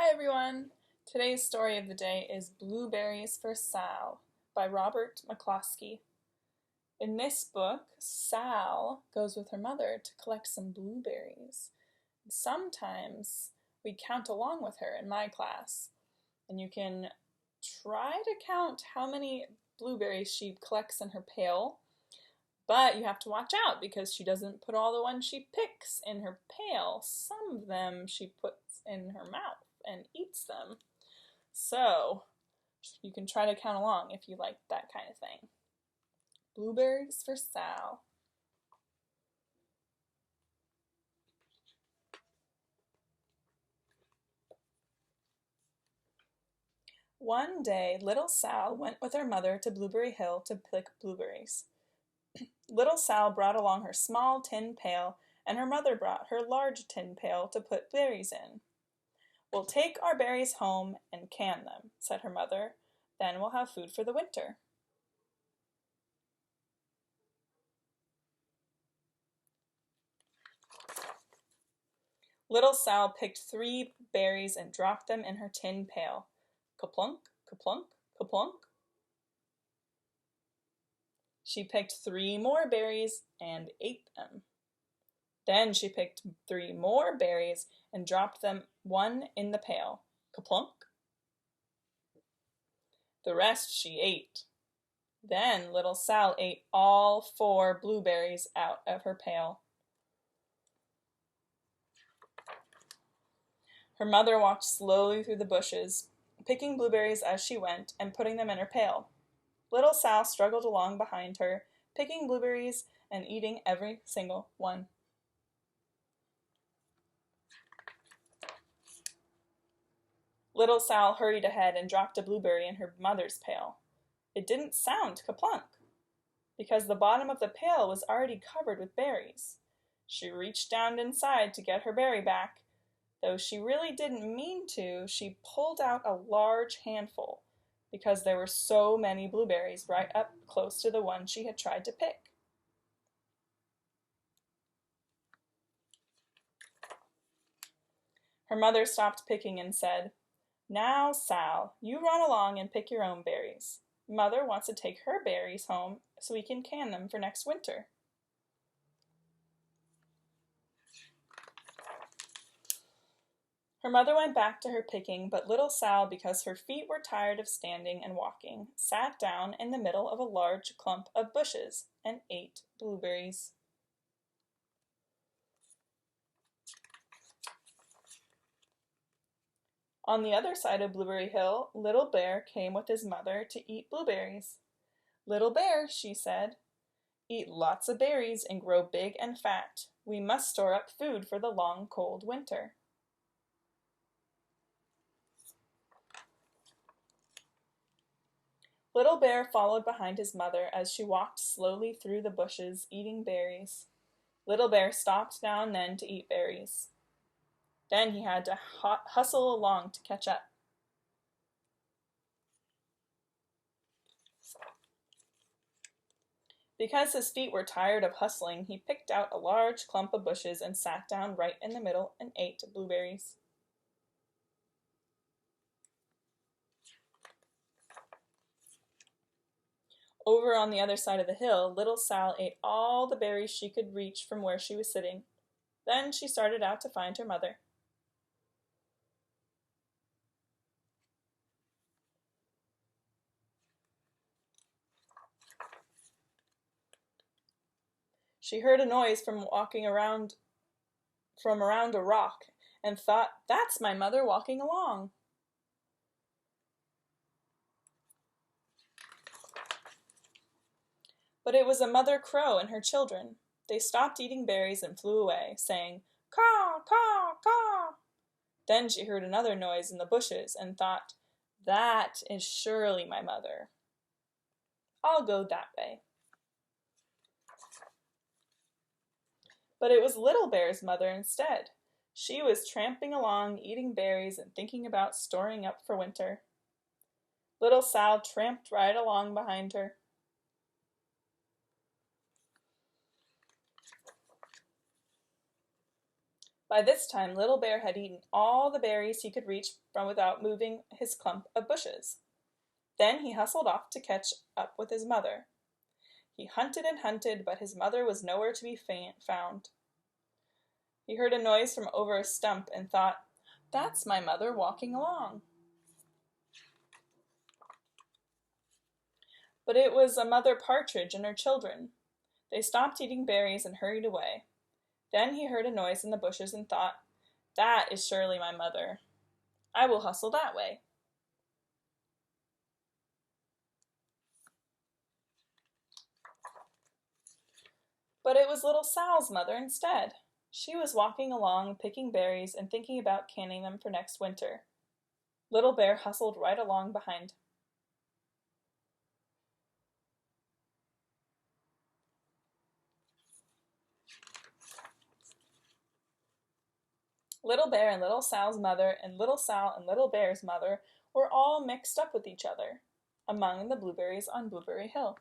Hi everyone! Today's story of the day is Blueberries for Sal by Robert McCloskey. In this book, Sal goes with her mother to collect some blueberries. Sometimes we count along with her in my class, and you can try to count how many blueberries she collects in her pail, but you have to watch out because she doesn't put all the ones she picks in her pail. Some of them she puts in her mouth and eats them. So you can try to count along if you like that kind of thing. Blueberries for Sal. One day, little Sal went with her mother to Blueberry Hill to pick blueberries. Little Sal brought along her small tin pail, and her mother brought her large tin pail to put berries in. "We'll take our berries home and can them," said her mother. "Then we'll have food for the winter." Little Sal picked 3 berries and dropped them in her tin pail. Kaplunk, kaplunk, kaplunk. She picked 3 more berries and ate them. Then she picked 3 more berries and dropped them one in the pail. Kaplunk. The rest she ate. Then little Sal ate all 4 blueberries out of her pail. Her mother walked slowly through the bushes, picking blueberries as she went and putting them in her pail. Little Sal struggled along behind her, picking blueberries and eating every single one. Little Sal hurried ahead and dropped a blueberry in her mother's pail. It didn't sound kaplunk, because the bottom of the pail was already covered with berries. She reached down inside to get her berry back. Though she really didn't mean to, she pulled out a large handful because there were so many blueberries right up close to the one she had tried to pick. Her mother stopped picking and said, "Now, Sal, you run along and pick your own berries. Mother wants to take her berries home so we can can them for next winter." Her mother went back to her picking, but little Sal, because her feet were tired of standing and walking, sat down in the middle of a large clump of bushes and ate blueberries. On the other side of Blueberry Hill, Little Bear came with his mother to eat blueberries. "Little Bear," she said, "eat lots of berries and grow big and fat. We must store up food for the long, cold winter." Little Bear followed behind his mother as she walked slowly through the bushes, eating berries. Little Bear stopped now and then to eat berries. Then he had to hustle along to catch up. Because his feet were tired of hustling, he picked out a large clump of bushes and sat down right in the middle and ate blueberries. Over on the other side of the hill, little Sal ate all the berries she could reach from where she was sitting. Then she started out to find her mother. She heard a noise from around a rock and thought, "That's my mother walking along." But it was a mother crow and her children. They stopped eating berries and flew away, saying, "Caw, caw, caw." Then she heard another noise in the bushes and thought, "That is surely my mother. I'll go that way." But it was Little Bear's mother instead. She was tramping along, eating berries and thinking about storing up for winter. Little Sal tramped right along behind her. By this time, Little Bear had eaten all the berries he could reach from without moving his clump of bushes. Then he hustled off to catch up with his mother. He hunted and hunted, but his mother was nowhere to be found. He heard a noise from over a stump and thought, "That's my mother walking along." But it was a mother partridge and her children. They stopped eating berries and hurried away. Then he heard a noise in the bushes and thought, "That is surely my mother. I will hustle that way." But it was little Sal's mother instead. She was walking along, picking berries and thinking about canning them for next winter. Little Bear hustled right along behind. Little Bear and Little Sal's mother and Little Sal and Little Bear's mother were all mixed up with each other among the blueberries on Blueberry Hill.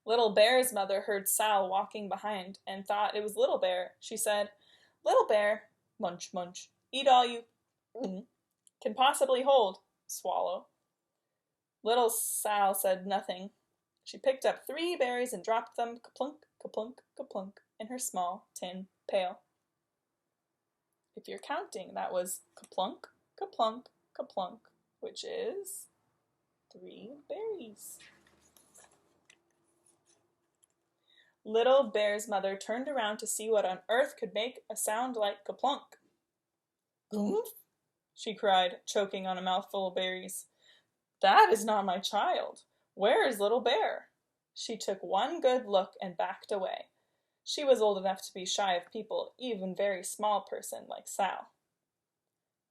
Little Bear's mother heard Sal walking behind and thought it was Little Bear. She said, "Little Bear, munch, munch, eat all you can possibly hold, swallow." Little Sal said nothing. She picked up 3 berries and dropped them kaplunk, kaplunk, kaplunk in her small tin pail. If you're counting, that was kaplunk, kaplunk, kaplunk, which is 3 berries. Little Bear's mother turned around to see what on earth could make a sound like kaplunk. "Goomph," she cried, choking on a mouthful of berries. "That is not my child. Where is Little Bear?" She took one good look and backed away. She was old enough to be shy of people, even very small person like Sal.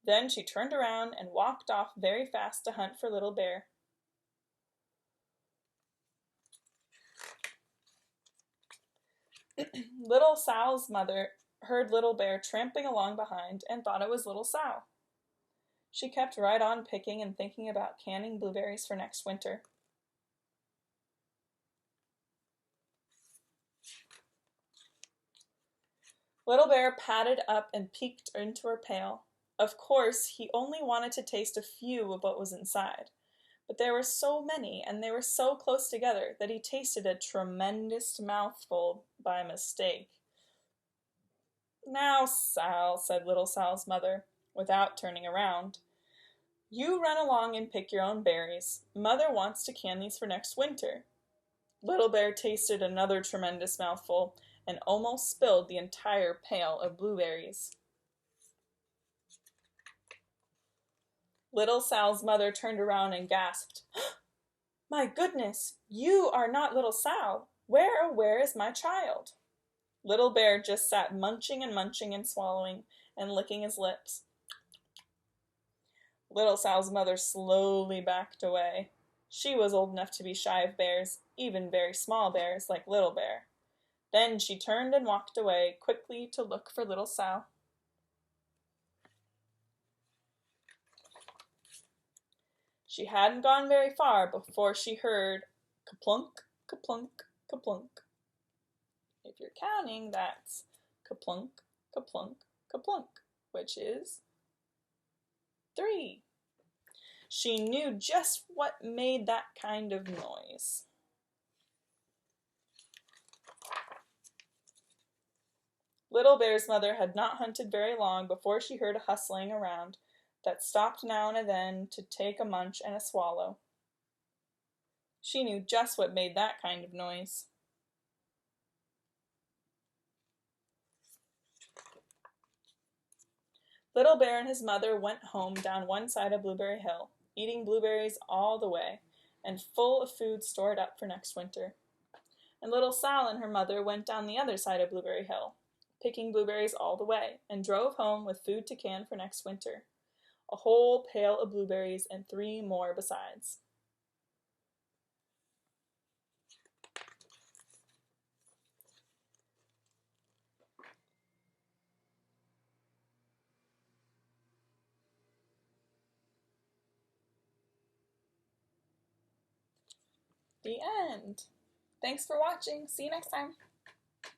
Then she turned around and walked off very fast to hunt for Little Bear. Little Sal's mother heard Little Bear tramping along behind and thought it was Little Sal. She kept right on picking and thinking about canning blueberries for next winter. Little Bear padded up and peeked into her pail. Of course, he only wanted to taste a few of what was inside, but there were so many and they were so close together that he tasted a tremendous mouthful by mistake. "Now, Sal," said Little Sal's mother, without turning around, "you run along and pick your own berries. Mother wants to can these for next winter." Little Bear tasted another tremendous mouthful and almost spilled the entire pail of blueberries. Little Sal's mother turned around and gasped, "My goodness, you are not Little Sal. Where is my child?" Little Bear just sat munching and swallowing and licking his lips. Little Sal's mother slowly backed away. She was old enough to be shy of bears, even very small bears like Little Bear. Then she turned and walked away quickly to look for Little Sal. She hadn't gone very far before she heard kaplunk, kaplunk, kaplunk. If you're counting, that's kaplunk, kaplunk, kaplunk, which is 3. She knew just what made that kind of noise. Little Bear's mother had not hunted very long before she heard a hustling around that stopped now and then to take a munch and a swallow. She knew just what made that kind of noise. Little Bear and his mother went home down one side of Blueberry Hill, eating blueberries all the way, and full of food stored up for next winter. And Little Sal and her mother went down the other side of Blueberry Hill, picking blueberries all the way, and drove home with food to can for next winter. A whole pail of blueberries and 3 more besides. The end. Thanks for watching. See you next time.